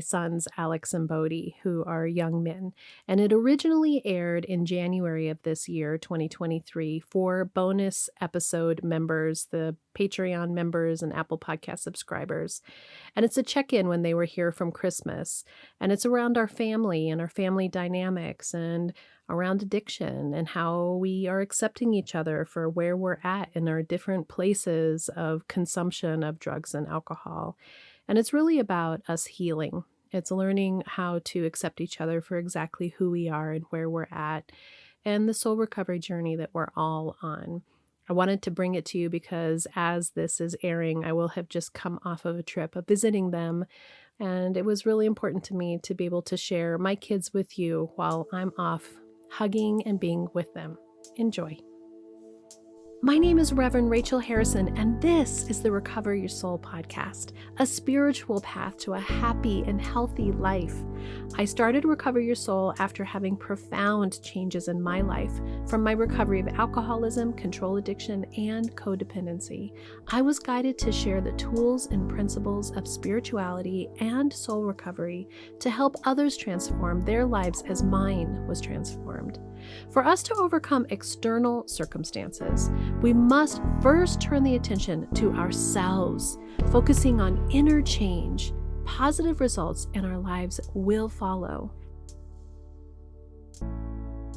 sons, Alex and Bodhi, who are young men. And it originally aired in January of this year, 2023, for bonus episode members, the Patreon members and Apple Podcast subscribers. And it's a check-in when they were here from Christmas. And it's around our family and our family dynamics and around addiction and how we are accepting each other for where we're at in our different places of consumption of drugs and alcohol. And it's really about us healing. It's learning how to accept each other for exactly who we are and where we're at, and the soul recovery journey that we're all on. I wanted to bring it to you because as this is airing, I will have just come off of a trip of visiting them. And it was really important to me to be able to share my kids with you while I'm off hugging and being with them. Enjoy. My name is Reverend Rachel Harrison, and this is the Recover Your Soul podcast, a spiritual path to a happy and healthy life. I started Recover Your Soul after having profound changes in my life from my recovery of alcoholism, control addiction, and codependency. I was guided to share the tools and principles of spirituality and soul recovery to help others transform their lives as mine was transformed. For us to overcome external circumstances, we must first turn the attention to ourselves, focusing on inner change. Positive results in our lives will follow.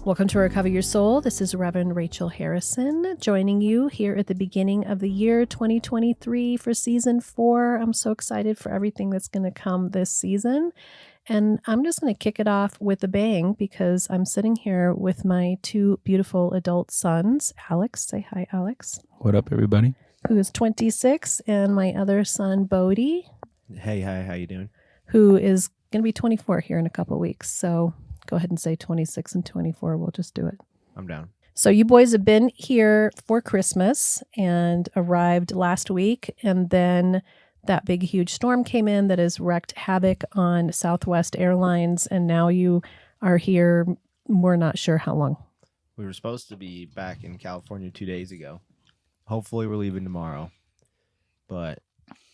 Welcome to Recover Your Soul. This is Reverend Rachel Harrison joining you here at the beginning of the year 2023 for season 4. I'm so excited for everything that's going to come this season. And I'm just going to kick it off with a bang because I'm sitting here with my 2 beautiful adult sons. Alex, say hi, Alex. What up, everybody? Who is 26, and my other son, Bodhi. Hey, hi, how you doing? Who is going to be 24 here in a couple of weeks. So go ahead and say 26 and 24. We'll just do it. I'm down. So you boys have been here for Christmas and arrived last week, and then that big, huge storm came in that has wreaked havoc on Southwest Airlines, and now you are here. We're not sure how long. We were supposed to be back in California 2 days ago. Hopefully we're leaving tomorrow, but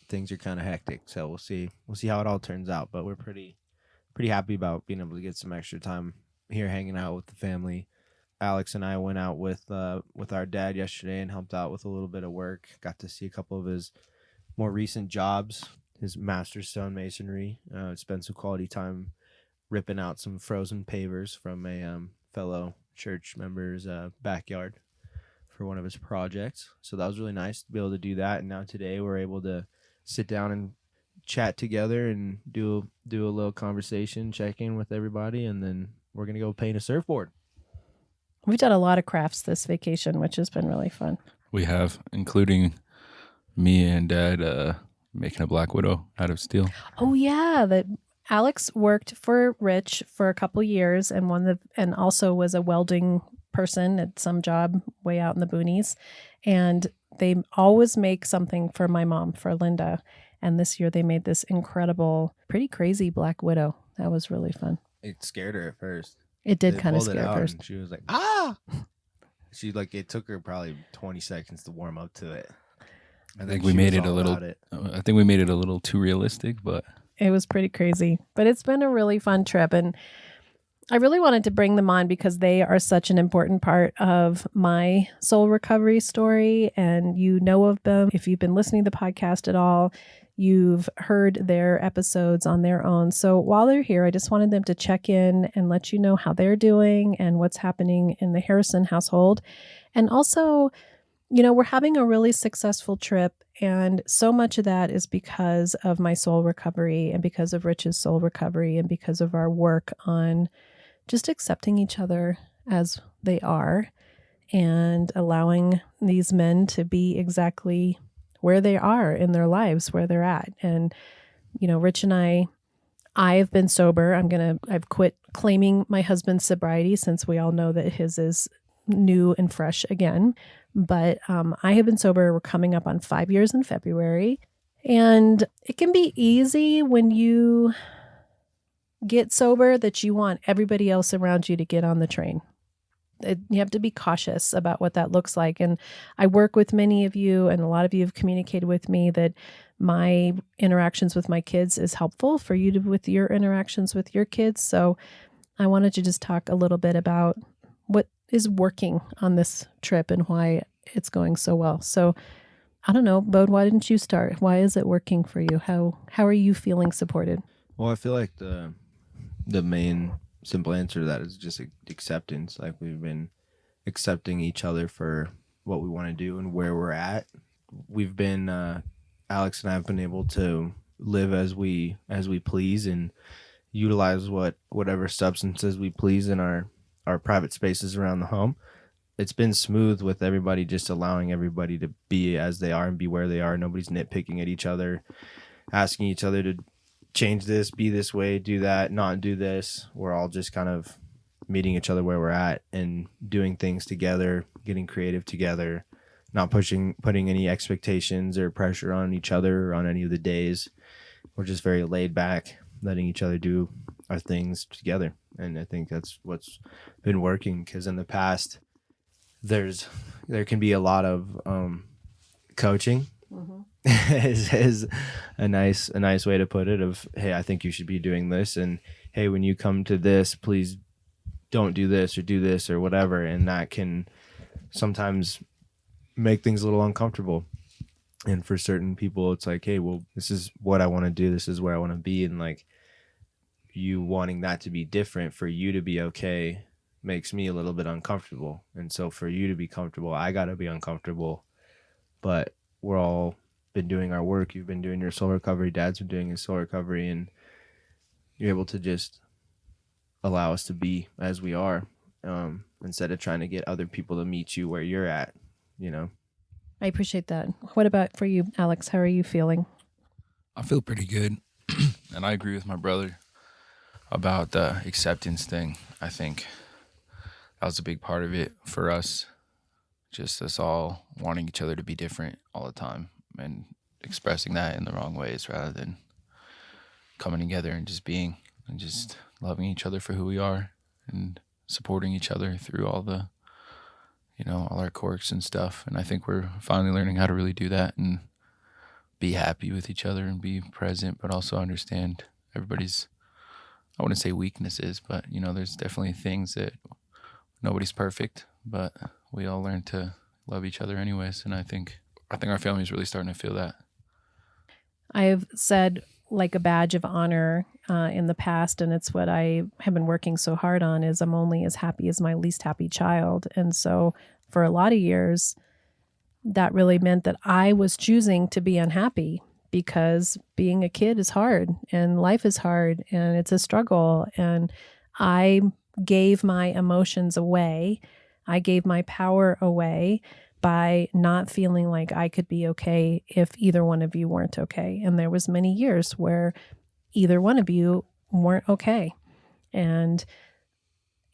things are kind of hectic, so we'll see how it all turns out. But we're pretty happy about being able to get some extra time here hanging out with the family. Alex and I went out with our dad yesterday and helped out with a little bit of work. Got to see a couple of his more recent jobs, his master's stone masonry. Spent some quality time ripping out some frozen pavers from a fellow church member's backyard for one of his projects. So that was really nice to be able to do that. And now today we're able to sit down and chat together and do a little conversation, check in with everybody, and then we're going to go paint a surfboard. We've done a lot of crafts this vacation, which has been really fun. We have, including me and Dad making a Black Widow out of steel. Oh yeah, that Alex worked for Rich for a couple years and also was a welding person at some job way out in the boonies. And they always make something for my mom, for Linda. And this year they made this incredible, pretty crazy Black Widow. That was really fun. It scared her at first. It did kind of scare her first. She was like, ah! It took her probably 20 seconds to warm up to it. I think we made it a little too realistic, but it was pretty crazy. But it's been a really fun trip, and I really wanted to bring them on because they are such an important part of my soul recovery story, and you know of them. If you've been listening to the podcast at all, you've heard their episodes on their own. So while they're here, I just wanted them to check in and let you know how they're doing and what's happening in the Harrison household. And also, you know, we're having a really successful trip, and so much of that is because of my soul recovery and because of Rich's soul recovery and because of our work on just accepting each other as they are and allowing these men to be exactly where they are in their lives, where they're at. And, you know, Rich and I have been sober. I've quit claiming my husband's sobriety since we all know that his is new and fresh again. But I have been sober. We're coming up on 5 years in February. And it can be easy when you get sober that you want everybody else around you to get on the train. you have to be cautious about what that looks like. And I work with many of you, and a lot of you have communicated with me that my interactions with my kids is helpful for you to, with your interactions with your kids. So I wanted to just talk a little bit about what is working on this trip and why it's going so well. So I don't know, Bod, why didn't you start? Why is it working for you? How are you feeling supported? Well, I feel like the main simple answer to that is just acceptance. Like, we've been accepting each other for what we want to do and where we're at. We've been Alex and I have been able to live as we please and utilize whatever substances we please in our private spaces around the home. It's been smooth with everybody, just allowing everybody to be as they are and be where they are. Nobody's nitpicking at each other, asking each other to change this, be this way, do that, not do this. We're all just kind of meeting each other where we're at and doing things together, getting creative together, not putting any expectations or pressure on each other on any of the days. We're just very laid back, letting each other do our things together. And I think that's what's been working, because in the past, there can be a lot of coaching. Mm-hmm. is a nice way to put it, of, hey, I think you should be doing this, and hey, when you come to this, please don't do this or do this or whatever. And that can sometimes make things a little uncomfortable. And for certain people, it's like, hey, well, this is what I want to do, this is where I want to be, and like, you wanting that to be different for you to be okay makes me a little bit uncomfortable. And so for you to be comfortable, I got to be uncomfortable. But we're all been doing our work. You've been doing your soul recovery. Dad's been doing his soul recovery. And you're able to just allow us to be as we are, instead of trying to get other people to meet you where you're at, you know? I appreciate that. What about for you, Alex? How are you feeling? I feel pretty good. And I agree with my brother about the acceptance thing. I think that was a big part of it for us. Just us all wanting each other to be different all the time and expressing that in the wrong ways, rather than coming together and just being and just loving each other for who we are and supporting each other through all the, all our quirks and stuff. And I think we're finally learning how to really do that and be happy with each other and be present, but also understand everybody's, I wouldn't say weaknesses, but there's definitely things that nobody's perfect, but we all learn to love each other anyways. And I think our family is really starting to feel that. I've said, like, a badge of honor in the past, and it's what I have been working so hard on, is I'm only as happy as my least happy child. And so for a lot of years, that really meant that I was choosing to be unhappy, because being a kid is hard and life is hard and it's a struggle. And I gave my emotions away. I gave my power away by not feeling like I could be okay if either one of you weren't okay. And there was many years where either one of you weren't okay. And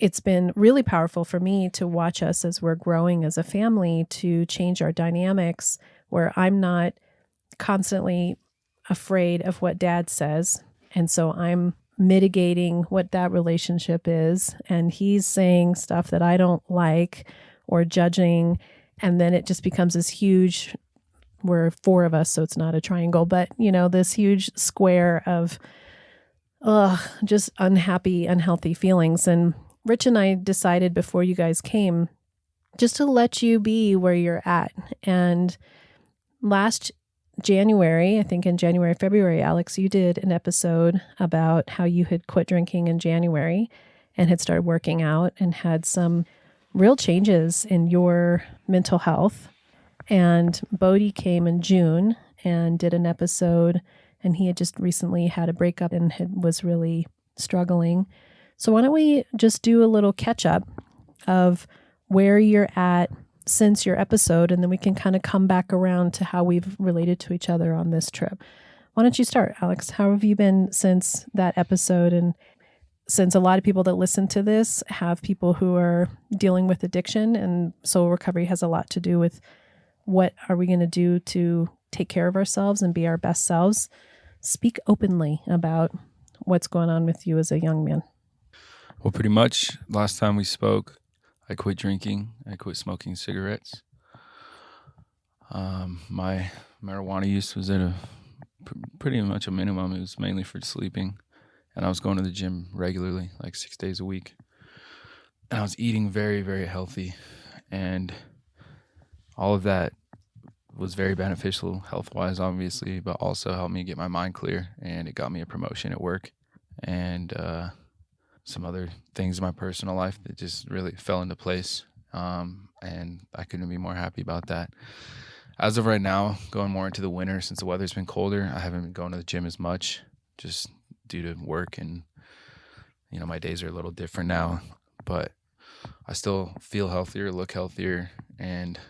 it's been really powerful for me to watch us as we're growing as a family to change our dynamics, where I'm not constantly afraid of what Dad says. And so I'm mitigating what that relationship is. And he's saying stuff that I don't like or judging. And then it just becomes this huge, we're four of us, so it's not a triangle, but this huge square of just unhappy, unhealthy feelings. And Rich and I decided before you guys came just to let you be where you're at. And last January, I think in January, February, Alex, you did an episode about how you had quit drinking in January and had started working out and had some real changes in your mental health. And Bodhi came in June and did an episode, and he had just recently had a breakup and was really struggling. So why don't we just do a little catch up of where you're at since your episode, and then we can kind of come back around to how we've related to each other on this trip. Why don't you start, Alex? How have you been since that episode? And since a lot of people that listen to this have people who are dealing with addiction, and soul recovery has a lot to do with what are we going to do to take care of ourselves and be our best selves. Speak openly about what's going on with you as a young man. Well, pretty much last time we spoke, I quit drinking. I quit smoking cigarettes. My marijuana use was at a pretty much a minimum. It was mainly for sleeping. And I was going to the gym regularly, like 6 days a week. And I was eating very, very healthy. And all of that was very beneficial health-wise, obviously, but also helped me get my mind clear. And it got me a promotion at work. And some other things in my personal life that just really fell into place. And I couldn't be more happy about that. As of right now, going more into the winter, since the weather's been colder, I haven't been going to the gym as much, just due to work, and my days are a little different now, but I still feel healthier, look healthier, and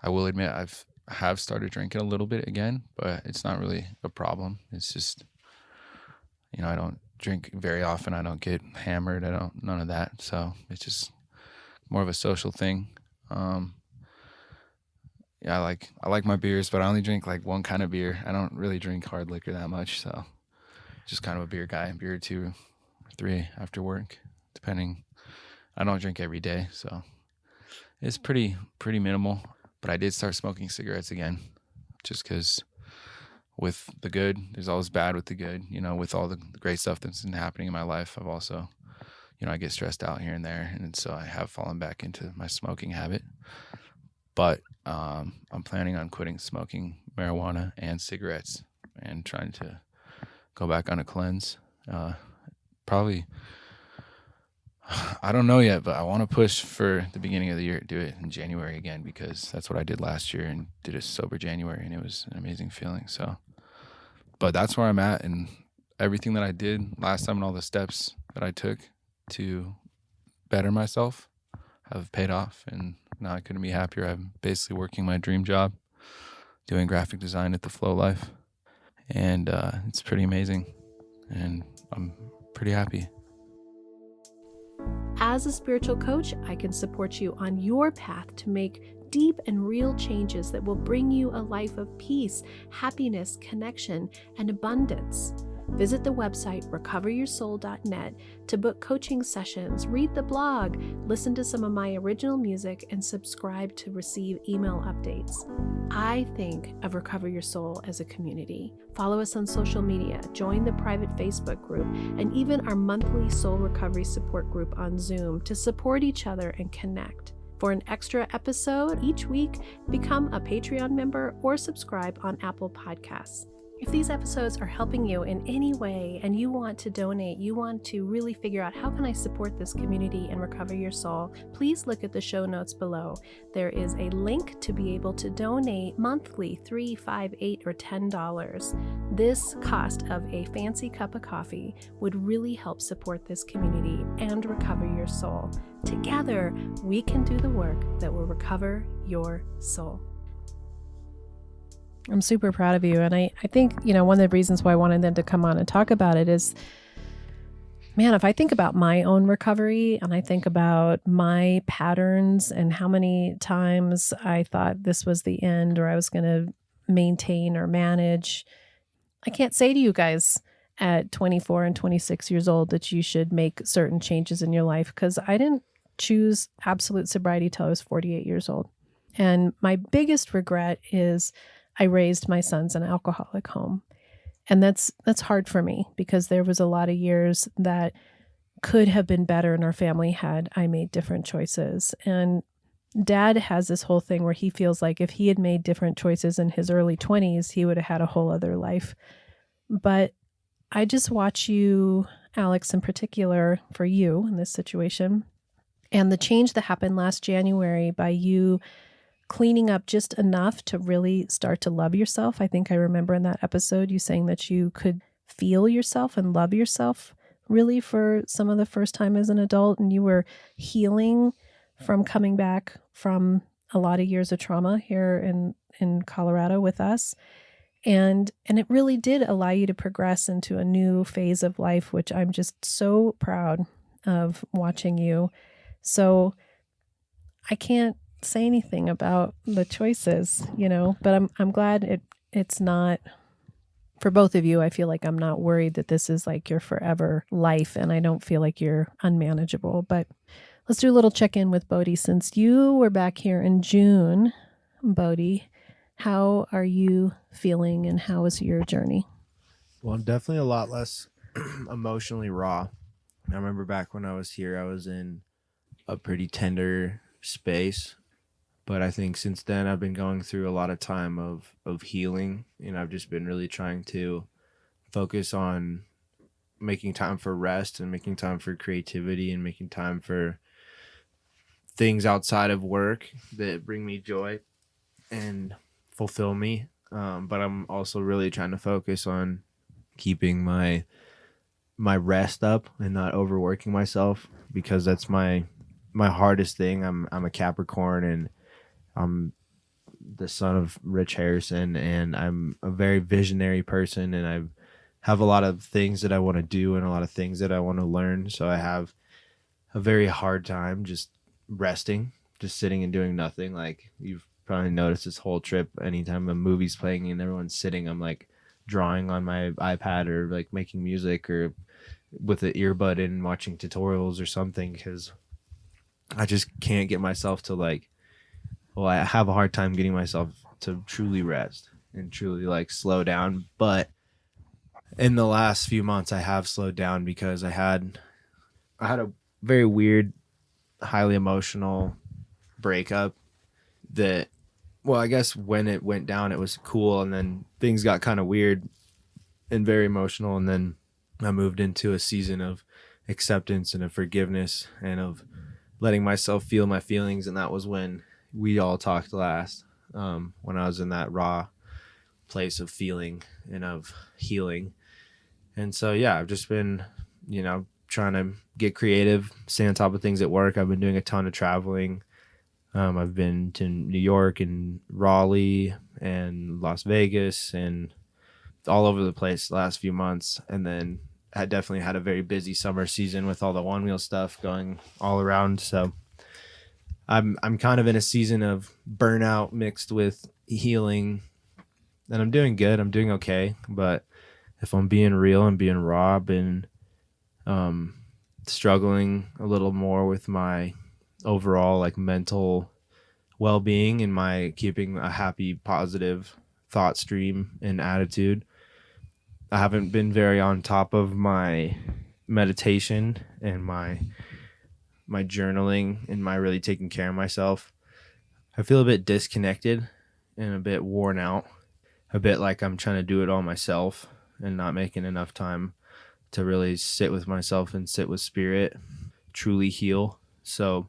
I will admit I have started drinking a little bit again, but it's not really a problem. It's just, I don't drink very often. I don't get hammered. None of that. So it's just more of a social thing. Yeah, I like my beers, but I only drink like one kind of beer. I don't really drink hard liquor that much, so just kind of a beer guy, beer or 2 or 3 after work, depending. I don't drink every day, so it's pretty minimal. But I did start smoking cigarettes again, just because with the good, there's always bad with the good. With all the great stuff that's been happening in my life, I've also, I get stressed out here and there, and so I have fallen back into my smoking habit. But I'm planning on quitting smoking marijuana and cigarettes and trying to go back on a cleanse. Probably, I don't know yet, but I want to push for the beginning of the year, do it in January again, because that's what I did last year and did a sober January, and it was an amazing feeling. So, but that's where I'm at, and everything that I did last time and all the steps that I took to better myself have paid off, and now I couldn't be happier. I'm basically working my dream job, doing graphic design at the Flow Life, and it's pretty amazing, and I'm pretty happy. As a spiritual coach, I can support you on your path to make deep and real changes that will bring you a life of peace, happiness, connection, and abundance. Visit the website recoveryoursoul.net to book coaching sessions, read the blog, listen to some of my original music, and subscribe to receive email updates. I think of Recover Your Soul as a community. Follow us on social media, join the private Facebook group, and even our monthly soul recovery support group on Zoom to support each other and connect. For an extra episode each week, become a Patreon member or subscribe on Apple Podcasts. If these episodes are helping you in any way and you want to donate, you want to really figure out how can I support this community and recover your soul, please look at the show notes below. There is a link to be able to donate monthly, $3, $5, $8, or $10. This cost of a fancy cup of coffee would really help support this community and recover your soul. Together, we can do the work that will recover your soul. I'm super proud of you. And I think, one of the reasons why I wanted them to come on and talk about it is, man, if I think about my own recovery and I think about my patterns and how many times I thought this was the end or I was going to maintain or manage, I can't say to you guys at 24 and 26 years old that you should make certain changes in your life, because I didn't choose absolute sobriety till I was 48 years old. And my biggest regret is I raised my sons in an alcoholic home. And that's hard for me, because there was a lot of years that could have been better in our family had I made different choices. And Dad has this whole thing where he feels like if he had made different choices in his early 20s, he would have had a whole other life. But I just watch you, Alex, in particular, for you in this situation, and the change that happened last January by you cleaning up just enough to really start to love yourself. I think I remember in that episode you saying that you could feel yourself and love yourself really for some of the first time as an adult, and you were healing from coming back from a lot of years of trauma here in Colorado with us. And it really did allow you to progress into a new phase of life, which I'm just so proud of watching you. So I can't say anything about the choices, but I'm glad it's not for both of you. I feel like I'm not worried that this is like your forever life, and I don't feel like you're unmanageable. But Let's do a little check-in with Bodhi. Since you were back here in June, Bodhi, how are you feeling and how is your journey? Well, definitely a lot less emotionally raw. I remember back when I was here, I was in a pretty tender space. But I think since then, I've been going through a lot of time of healing. And I've just been really trying to focus on making time for rest and making time for creativity and making time for things outside of work that bring me joy and fulfill me. But I'm also really trying to focus on keeping my rest up and not overworking myself, because that's my hardest thing. I'm a Capricorn, and I'm the son of Rich Harrison, and I'm a very visionary person, and I have a lot of things that I want to do and a lot of things that I want to learn. So I have a very hard time just resting, just sitting and doing nothing. Like, you've probably noticed this whole trip, anytime a movie's playing and everyone's sitting, I'm like drawing on my iPad or like making music or with an earbud in watching tutorials or something, because I just can't get myself to I have a hard time getting myself to truly rest and truly like slow down. But in the last few months, I have slowed down because I had a very weird, highly emotional breakup that, well, I guess when it went down, it was cool. And then things got kind of weird and very emotional. And then I moved into a season of acceptance and of forgiveness and of letting myself feel my feelings. And that was when we all talked last, when I was in that raw place of feeling and of healing. And so, yeah, I've just been, trying to get creative, stay on top of things at work. I've been doing a ton of traveling. I've been to New York and Raleigh and Las Vegas and all over the place the last few months. And then I definitely had a very busy summer season with all the one wheel stuff going all around. So I'm kind of in a season of burnout mixed with healing, and I'm doing good. I'm doing okay. But if I'm being real and being raw, I've been struggling a little more with my overall like mental well-being and my keeping a happy, positive thought stream and attitude. I haven't been very on top of my meditation and my journaling and my really taking care of myself. I feel a bit disconnected and a bit worn out, a bit like I'm trying to do it all myself and not making enough time to really sit with myself and sit with spirit, truly heal. So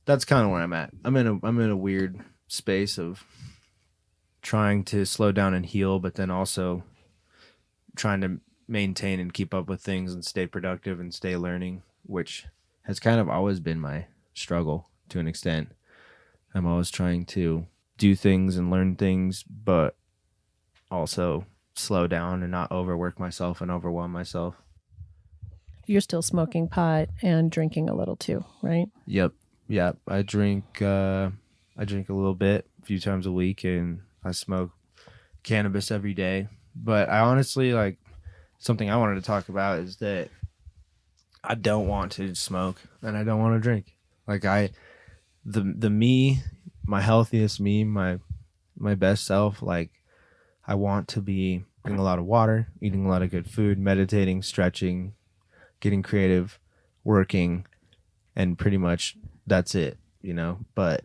that's kind of where I'm at. I'm in a weird space of trying to slow down and heal, but then also trying to maintain and keep up with things and stay productive and stay learning, which has kind of always been my struggle to an extent. I'm always trying to do things and learn things, but also slow down and not overwork myself and overwhelm myself. You're still smoking pot and drinking a little too, right? Yep. I drink a little bit a few times a week, and I smoke cannabis every day. But I honestly, like, something I wanted to talk about is that I don't want to smoke and I don't want to drink. Like, the me, my healthiest me, my best self, like, I want to be drinking a lot of water, eating a lot of good food, meditating, stretching, getting creative, working, and pretty much that's it, But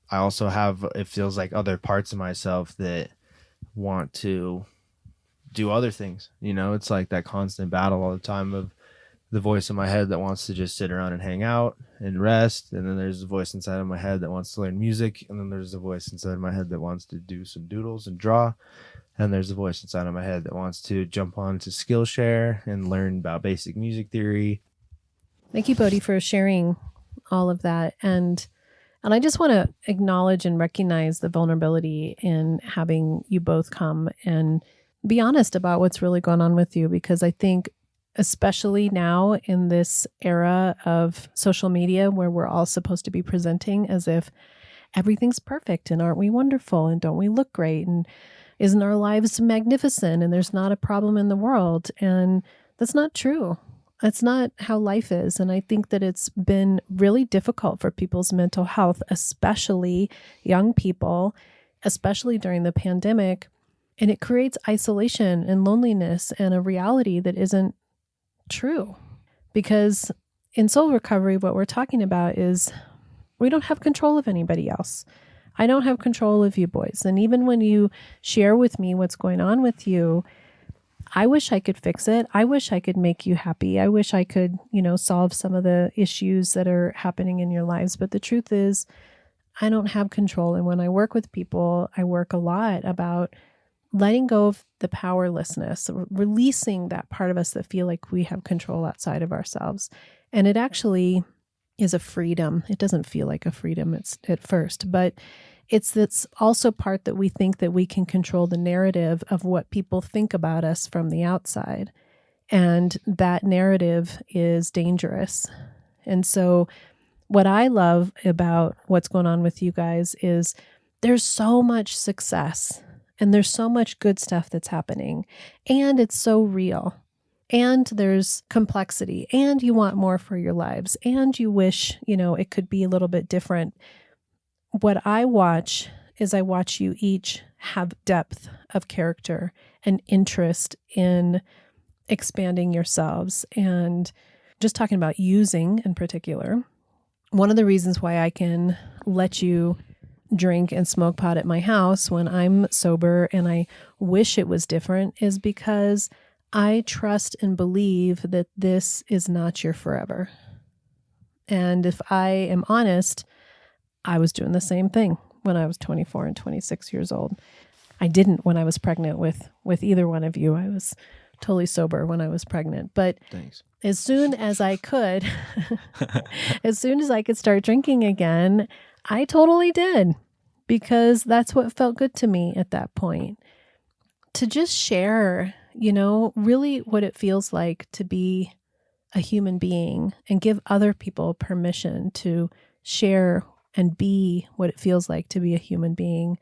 I also have, it feels like, other parts of myself that want to do other things. It's like that constant battle all the time of the voice in my head that wants to just sit around and hang out and rest. And then there's the voice inside of my head that wants to learn music. And then there's the voice inside of my head that wants to do some doodles and draw. And there's the voice inside of my head that wants to jump on to Skillshare and learn about basic music theory. Thank you, Bodhi, for sharing all of that. And I just want to acknowledge and recognize the vulnerability in having you both come and be honest about what's really going on with you, because I think especially now in this era of social media where we're all supposed to be presenting as if everything's perfect and aren't we wonderful and don't we look great and isn't our lives magnificent and there's not a problem in the world. And that's not true. That's not how life is. And I think that it's been really difficult for people's mental health, especially young people, especially during the pandemic. And it creates isolation and loneliness and a reality that isn't true. Because in soul recovery, what we're talking about is we don't have control of anybody else. I don't have control of you boys. And even when you share with me what's going on with you, I wish I could fix it. I wish I could make you happy. I wish I could, solve some of the issues that are happening in your lives. But the truth is, I don't have control. And when I work with people, I work a lot about letting go of the powerlessness, releasing that part of us that feel like we have control outside of ourselves. And it actually is a freedom. It doesn't feel like a freedom at first, but it's this also part that we think that we can control the narrative of what people think about us from the outside. And that narrative is dangerous. And so what I love about what's going on with you guys is there's so much success and there's so much good stuff that's happening, and it's so real. And there's complexity, and you want more for your lives, and you wish, it could be a little bit different. What I watch is I watch you each have depth of character and interest in expanding yourselves. And just talking about using in particular, one of the reasons why I can let you drink and smoke pot at my house when I'm sober and I wish it was different is because I trust and believe that this is not your forever. And if I am honest, I was doing the same thing when I was 24 and 26 years old. I didn't when I was pregnant with either one of you. I was totally sober when I was pregnant. But Thanks. as soon as I could, as soon as I could start drinking again, I totally did, because that's what felt good to me at that point. To just share, really what it feels like to be a human being and give other people permission to share and be what it feels like to be a human being,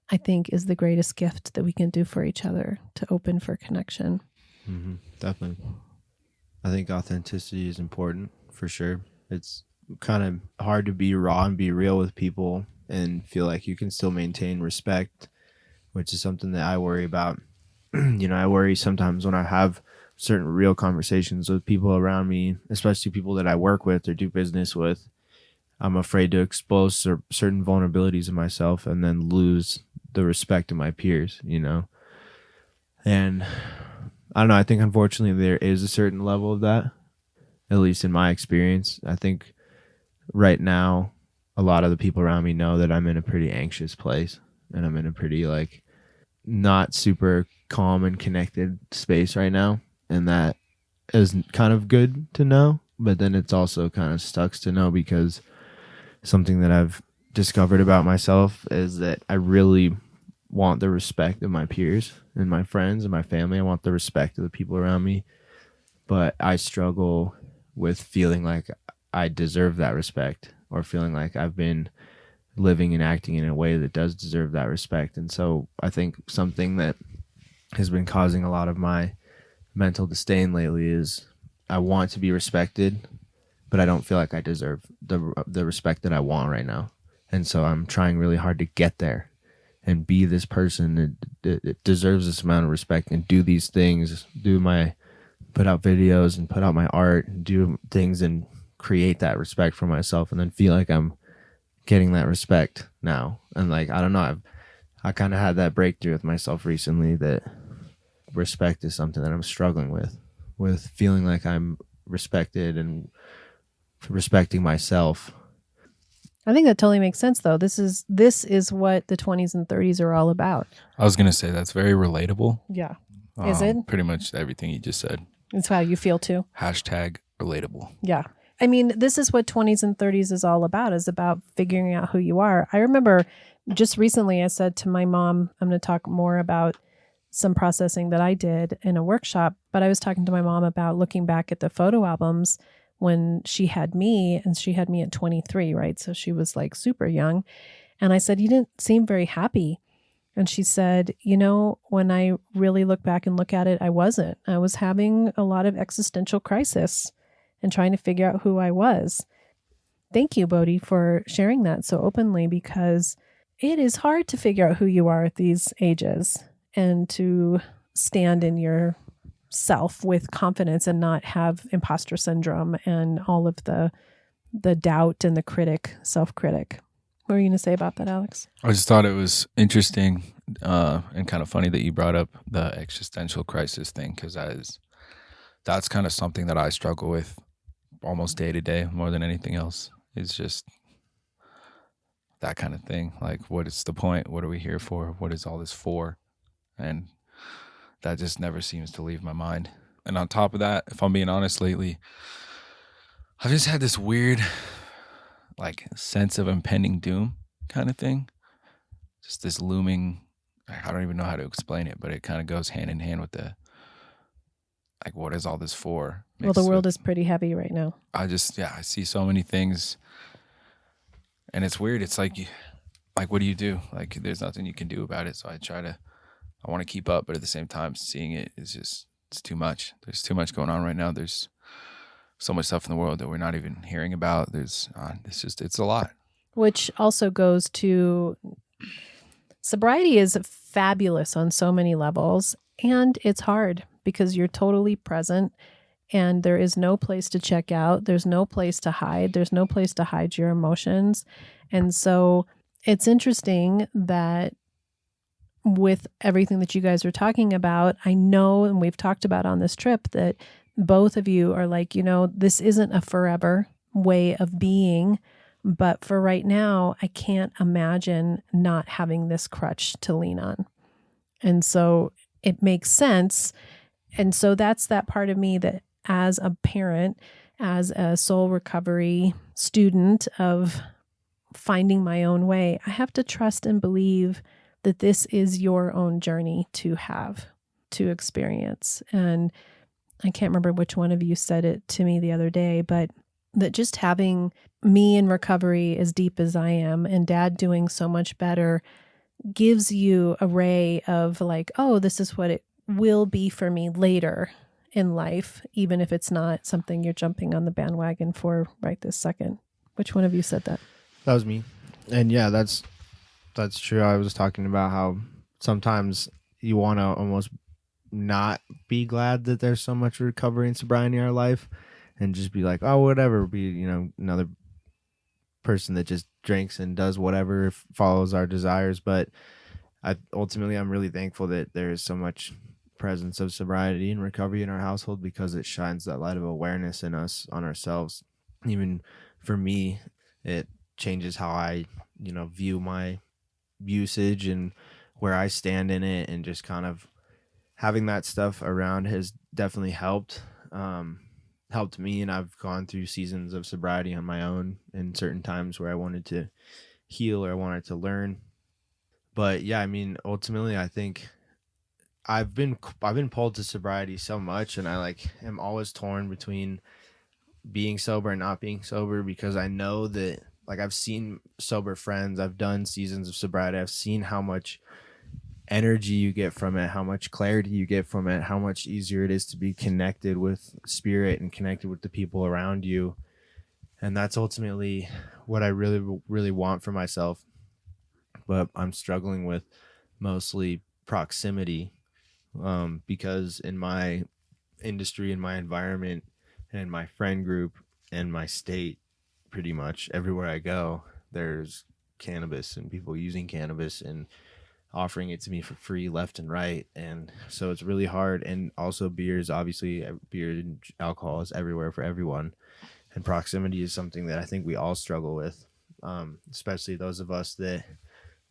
I think is the greatest gift that we can do for each other, to open for connection. Mm-hmm. Definitely. I think authenticity is important for sure. It's kind of hard to be raw and be real with people and feel like you can still maintain respect, which is something that I worry about. I worry sometimes when I have certain real conversations with people around me, especially people that I work with or do business with. I'm afraid to expose certain vulnerabilities of myself and then lose the respect of my peers, And I don't know, I think unfortunately there is a certain level of that, at least in my experience. I think right now, a lot of the people around me know that I'm in a pretty anxious place and I'm in a pretty not super calm and connected space right now. And that is kind of good to know, but then it's also kind of sucks to know, because something that I've discovered about myself is that I really want the respect of my peers and my friends and my family. I want the respect of the people around me, but I struggle with feeling like I deserve that respect, or feeling like I've been living and acting in a way that does deserve that respect. And so I think something that has been causing a lot of my mental disdain lately is I want to be respected, but I don't feel like I deserve the respect that I want right now. And so I'm trying really hard to get there and be this person that deserves this amount of respect and do these things, put out videos and put out my art and do things and create that respect for myself, and then feel like I'm getting that respect now. And I don't know, I kind of had that breakthrough with myself recently that respect is something that I'm struggling with feeling like I'm respected and respecting myself. I think that totally makes sense, though. This is what the 20s and 30s are all about. I was going to say that's very relatable. Yeah. Is it? Pretty much everything you just said. It's how you feel too. Hashtag relatable. Yeah. I mean, this is what 20s and 30s is all about, is about figuring out who you are. I remember just recently I said to my mom, I'm going to talk more about some processing that I did in a workshop, but I was talking to my mom about looking back at the photo albums when she had me, and she had me at 23, right? So she was super young. And I said, you didn't seem very happy. And she said, you know, when I really look back and look at it, I wasn't. I was having a lot of existential crisis and trying to figure out who I was. Thank you, Bodhi, for sharing that so openly, because it is hard to figure out who you are at these ages and to stand in yourself with confidence and not have imposter syndrome and all of the doubt and the self-critic. What were you going to say about that, Alex? I just thought it was interesting and kind of funny that you brought up the existential crisis thing, because that's kind of something that I struggle with almost day to day more than anything else. It's just that kind of thing. Like, what is the point? What are we here for? What is all this for? And that just never seems to leave my mind. And on top of that, if I'm being honest, lately, I've just had this weird, like, sense of impending doom kind of thing. Just this looming, I don't even know how to explain it, but it kind of goes hand in hand with the, like, what is all this for? Well, the world is pretty heavy right now. I see so many things, and it's weird. It's like, what do you do? Like, there's nothing you can do about it. So I want to keep up, but at the same time, seeing it is just, it's too much. There's too much going on right now. There's so much stuff in the world that we're not even hearing about. It's a lot. Which also goes to sobriety is fabulous on so many levels, and it's hard because you're totally present and there is no place to check out. There's no place to hide. There's no place to hide your emotions. And so it's interesting that with everything that you guys are talking about, I know, and we've talked about on this trip, that both of you are like, you know, this isn't a forever way of being, but for right now, I can't imagine not having this crutch to lean on. And so it makes sense. And so that's that part of me that, as a parent, as a soul recovery student of finding my own way, I have to trust and believe that this is your own journey to have, to experience. And I can't remember which one of you said it to me the other day, but that just having me in recovery as deep as I am and Dad doing so much better gives you a ray of like, oh, this is what it will be for me later in life, even if it's not something you're jumping on the bandwagon for right this second. Which one of you said that? That was me. And yeah, that's true. I was talking about how sometimes you want to almost not be glad that there's so much recovery and sobriety in our life and just be like, oh, whatever, be, you know, another person that just drinks and does whatever, follows our desires. But ultimately, I'm really thankful that there is so much presence of sobriety and recovery in our household, because it shines that light of awareness in us on ourselves. Even for me, it changes how I, you know, view my usage and where I stand in it, and just kind of having that stuff around has definitely helped me. And I've gone through seasons of sobriety on my own in certain times where I wanted to heal or I wanted to learn. But yeah, I mean, ultimately, I think I've been pulled to sobriety so much, and I am always torn between being sober and not being sober, because I know that I've seen sober friends, I've done seasons of sobriety, I've seen how much energy you get from it, how much clarity you get from it, how much easier it is to be connected with spirit and connected with the people around you. And that's ultimately what I really, really want for myself. But I'm struggling with mostly proximity, because in my industry, in my environment, and my friend group, and my state, pretty much everywhere I go, there's cannabis and people using cannabis and offering it to me for free left and right. And so it's really hard. And also beer and alcohol is everywhere for everyone. And proximity is something that I think we all struggle with, especially those of us that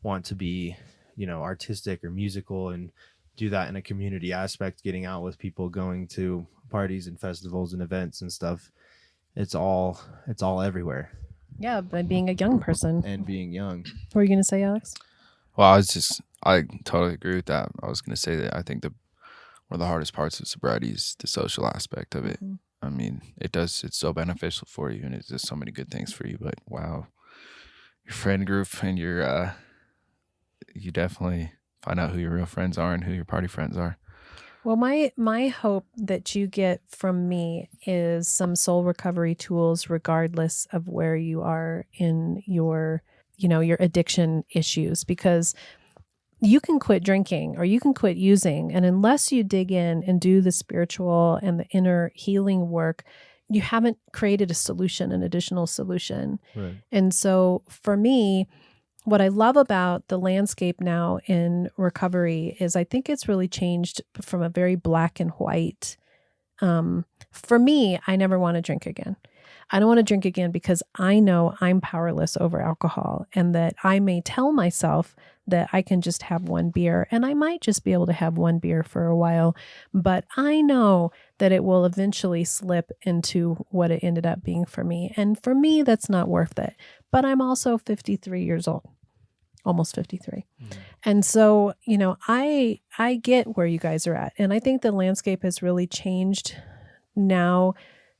want to be, you know, artistic or musical and do that in a community aspect, getting out with people, going to parties and festivals and events and stuff. It's all everywhere. Yeah, by being a young person. And being young. What were you going to say, Alex? Well, I totally agree with that. I was going to say that I think one of the hardest parts of sobriety is the social aspect of it. Mm-hmm. I mean, it's so beneficial for you, and it does so many good things for you. But wow, your friend group and you definitely find out who your real friends are and who your party friends are. Well, my hope that you get from me is some soul recovery tools, regardless of where you are in your, your addiction issues, because you can quit drinking or you can quit using. And unless you dig in and do the spiritual and the inner healing work, you haven't created a solution, an additional solution. Right. And so for me, what I love about the landscape now in recovery is I think it's really changed from a very black and white. For me, I never want to drink again. I don't want to drink again because I know I'm powerless over alcohol, and that I may tell myself that I can just have one beer, and I might just be able to have one beer for a while, but I know that it will eventually slip into what it ended up being for me. And for me, that's not worth it. But I'm also 53 years old, almost 53. And so, I get where you guys are at. And I think the landscape has really changed now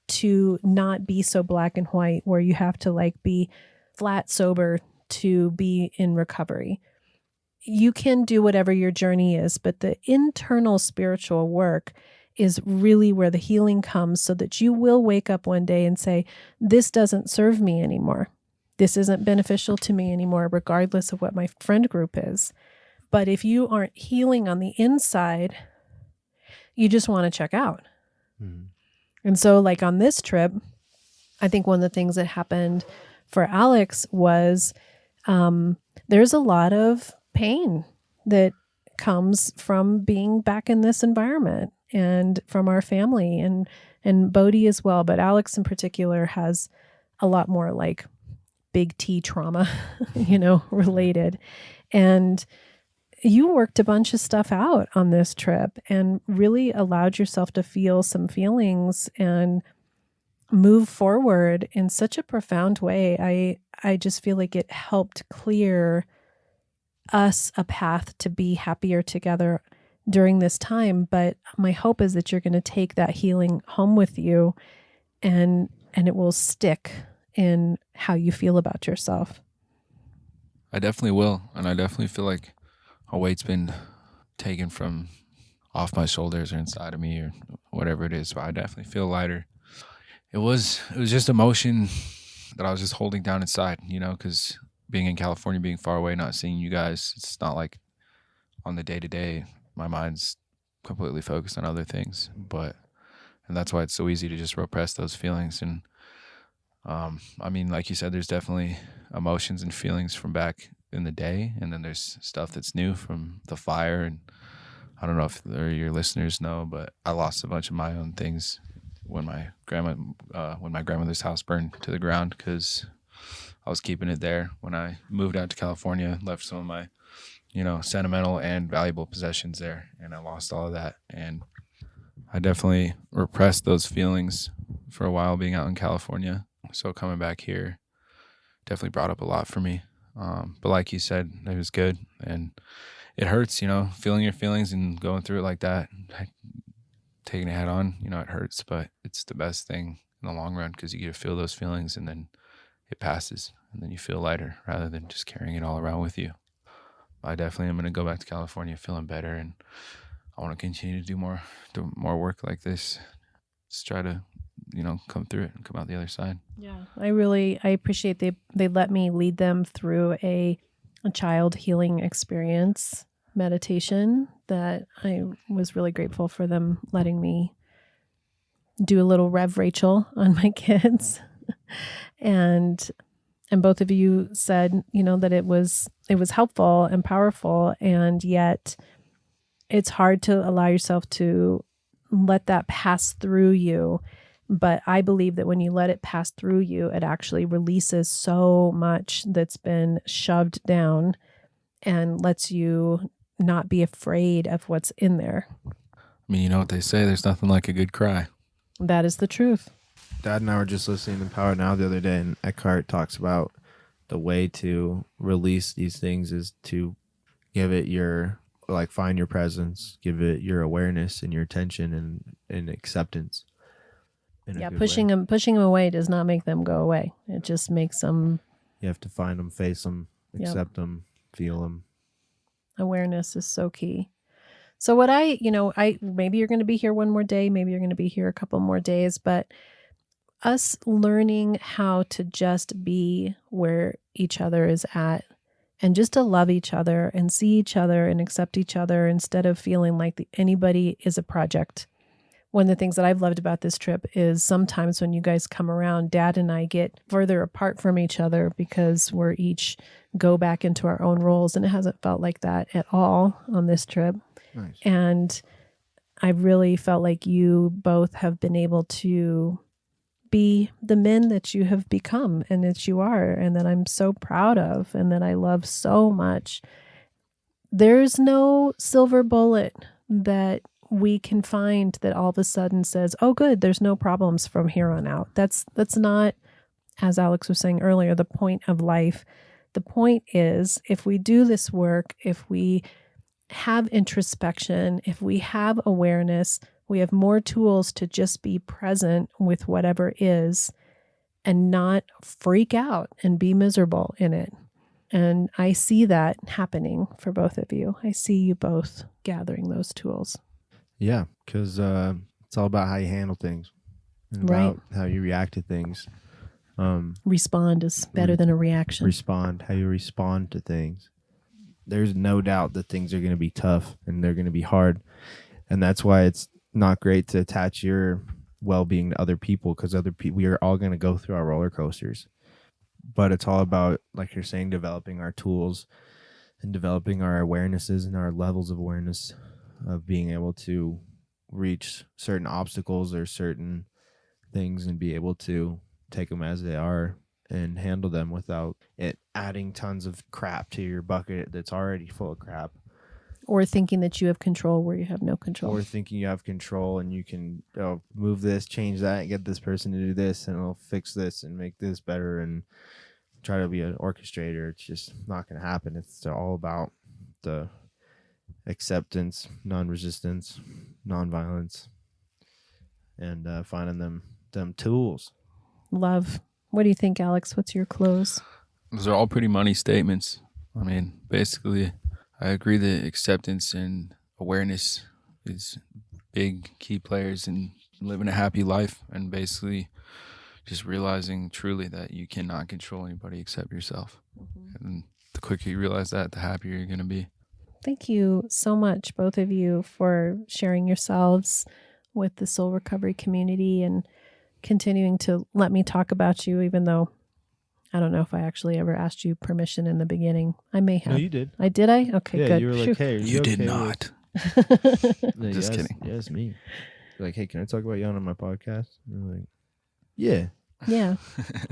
to not be so black and white, where you have to be flat sober to be in recovery. You can do whatever your journey is, but the internal spiritual work is really where the healing comes, so that you will wake up one day and say, this doesn't serve me anymore. This isn't beneficial to me anymore, regardless of what my friend group is. But if you aren't healing on the inside, you just want to check out. Mm-hmm. And so on this trip, I think one of the things that happened for Alex was there's a lot of pain that comes from being back in this environment, and from our family and Bodhi as well. But Alex in particular has a lot more big T trauma, related. And you worked a bunch of stuff out on this trip and really allowed yourself to feel some feelings and move forward in such a profound way. I just feel like it helped clear us a path to be happier together during this time. But my hope is that you're going to take that healing home with you, and it will stick in how you feel about yourself. I definitely will. And I definitely feel like a weight's been taken from off my shoulders or inside of me or whatever it is. But I definitely feel lighter. It was just emotion that I was just holding down inside, because being in California, being far away, not seeing you guys, it's not like on the day-to-day, my mind's completely focused on other things. And that's why it's so easy to just repress those feelings. And like you said, there's definitely emotions and feelings from back in the day, and then there's stuff that's new from the fire. And I don't know if your listeners know, but I lost a bunch of my own things when my grandmother's house burned to the ground, because I was keeping it there when I moved out to California, left some of my sentimental and valuable possessions there, and I lost all of that. And I definitely repressed those feelings for a while being out in California. So coming back here definitely brought up a lot for me. But like you said, it was good. And it hurts, feeling your feelings and going through it like that, taking it head on, it hurts, but it's the best thing in the long run, because you get to feel those feelings and then it passes, and then you feel lighter rather than just carrying it all around with you. I definitely am going to go back to California feeling better, and I want to continue to do more work like this. Just try to, come through it and come out the other side. Yeah, I appreciate they let me lead them through a child healing experience meditation that I was really grateful for them letting me do a little Rev Rachel on my kids. and both of you said, that it was helpful and powerful, and yet it's hard to allow yourself to let that pass through you. But I believe that when you let it pass through you, it actually releases so much that's been shoved down and lets you not be afraid of what's in there. You know what they say, there's nothing like a good cry. That is the truth. Dad and I were just listening to Power Now the other day, and Eckhart talks about the way to release these things is to give it find your presence, give it your awareness and your attention and acceptance. Yeah, pushing them away does not make them go away. It just makes them. You have to find them, face them, accept them, feel them. Awareness is so key. So what maybe you're going to be here one more day, maybe you're going to be here a couple more days, but us learning how to just be where each other is at and just to love each other and see each other and accept each other instead of feeling like anybody is a project. One of the things that I've loved about this trip is sometimes when you guys come around, Dad and I get further apart from each other because we're each go back into our own roles, and it hasn't felt like that at all on this trip. Nice. And I really felt like you both have been able to be the men that you have become and that you are, and that I'm so proud of and that I love so much. There's no silver bullet that we can find that all of a sudden says, oh, good, there's no problems from here on out. That's not, as Alex was saying earlier, the point of life. The point is, if we do this work, if we have introspection, if we have awareness, we have more tools to just be present with whatever is and not freak out and be miserable in it. And I see that happening for both of you. I see you both gathering those tools. Yeah, because it's all about how you handle things and about how you react to things. Respond is better than a reaction. How you respond to things. There's no doubt that things are going to be tough and they're going to be hard. And that's why it's not great to attach your well-being to other people, because we are all going to go through our roller coasters. But it's all about, like you're saying, developing our tools and developing our awarenesses and our levels of awareness of being able to reach certain obstacles or certain things and be able to take them as they are and handle them without it adding tons of crap to your bucket that's already full of crap. Or thinking that you have control where you have no control. Or thinking you have control and you can move this, change that, and get this person to do this, and it'll fix this and make this better and try to be an orchestrator. It's just not going to happen. It's all about the acceptance, non-resistance, non-violence, and finding them tools. Love. What do you think, Alex? What's your close? Those are all pretty money statements. I mean, basically, I agree that acceptance and awareness is big key players in living a happy life, and basically just realizing truly that you cannot control anybody except yourself. Mm-hmm. And the quicker you realize that, the happier you're going to be. Thank you so much, both of you, for sharing yourselves with the soul recovery community and continuing to let me talk about you, even though I don't know if I actually ever asked you permission in the beginning. I may have. No, you did. I did? Okay, yeah, good. You were like, hey, are you okay did not. No, Just kidding. Yes, me. You're like, hey, can I talk about you on my podcast? And I'm like, yeah. Yeah.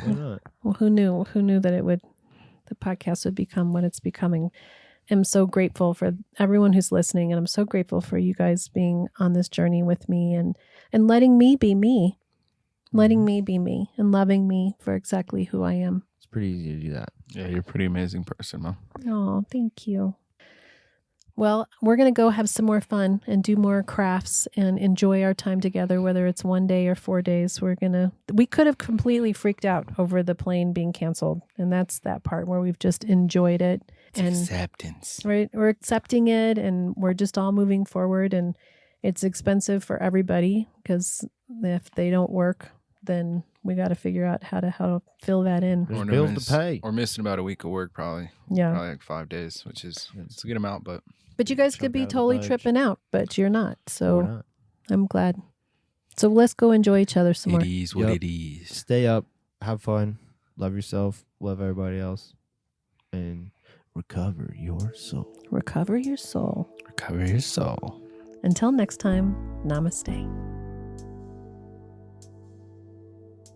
Why not? Well, who knew? Who knew that the podcast would become what it's becoming? I'm so grateful for everyone who's listening, and I'm so grateful for you guys being on this journey with me and letting me be me. Letting me be me and loving me for exactly who I am. It's pretty easy to do that. Yeah, you're a pretty amazing person, Mom. Oh, thank you. Well, we're going to go have some more fun and do more crafts and enjoy our time together, whether it's 1 day or 4 days. We could have completely freaked out over the plane being canceled. And that's that part where we've just enjoyed it. It's acceptance. Right. We're accepting it and we're just all moving forward, and it's expensive for everybody because if they don't work, then we got to figure out how to fill that in. There's bills to pay. We're missing about a week of work probably. Yeah. Probably like 5 days, which is it's a good amount, but you guys could be totally tripping out, but you're not. So We're not. I'm glad. So let's go enjoy each other some more. It is what it is. Stay up, have fun, love yourself, love everybody else, and recover your soul. Recover your soul. Recover your soul. Until next time, namaste.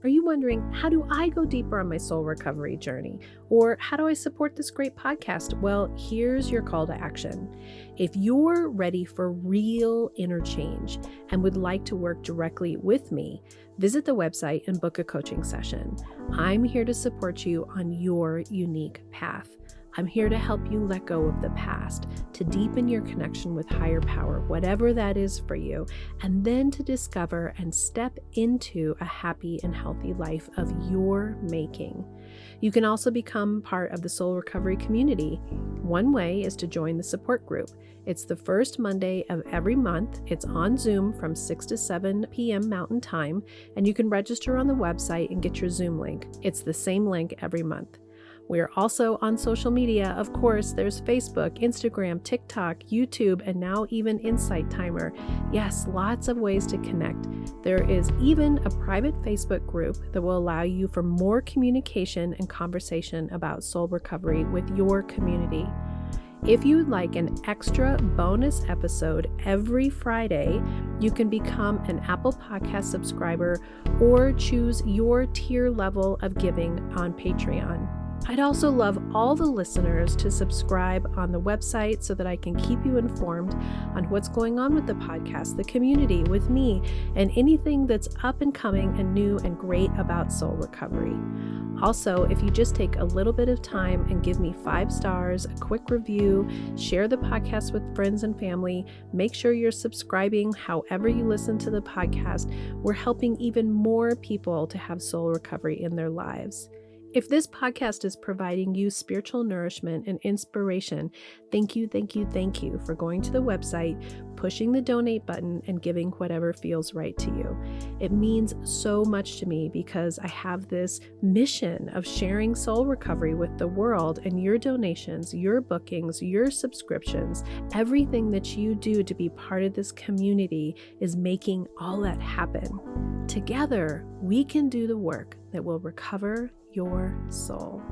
Are you wondering, how do I go deeper on my soul recovery journey? Or how do I support this great podcast? Well, here's your call to action. If you're ready for real inner change and would like to work directly with me, visit the website and book a coaching session. I'm here to support you on your unique path. I'm here to help you let go of the past, to deepen your connection with higher power, whatever that is for you, and then to discover and step into a happy and healthy life of your making. You can also become part of the Soul Recovery community. One way is to join the support group. It's the first Monday of every month. It's on Zoom from 6 to 7 p.m. Mountain Time, and you can register on the website and get your Zoom link. It's the same link every month. We are also on social media. Of course, there's Facebook, Instagram, TikTok, YouTube, and now even Insight Timer. Yes, lots of ways to connect. There is even a private Facebook group that will allow you for more communication and conversation about soul recovery with your community. If you would like an extra bonus episode every Friday, you can become an Apple Podcast subscriber or choose your tier level of giving on Patreon. I'd also love all the listeners to subscribe on the website so that I can keep you informed on what's going on with the podcast, the community, with me, and anything that's up and coming and new and great about soul recovery. Also, if you just take a little bit of time and give me 5 stars, a quick review, share the podcast with friends and family, make sure you're subscribing however you listen to the podcast, we're helping even more people to have soul recovery in their lives. If this podcast is providing you spiritual nourishment and inspiration, thank you for going to the website, pushing the donate button, and giving whatever feels right to you. It means so much to me because I have this mission of sharing soul recovery with the world, and your donations, your bookings, your subscriptions, everything that you do to be part of this community is making all that happen. Together, we can do the work that will recover your soul.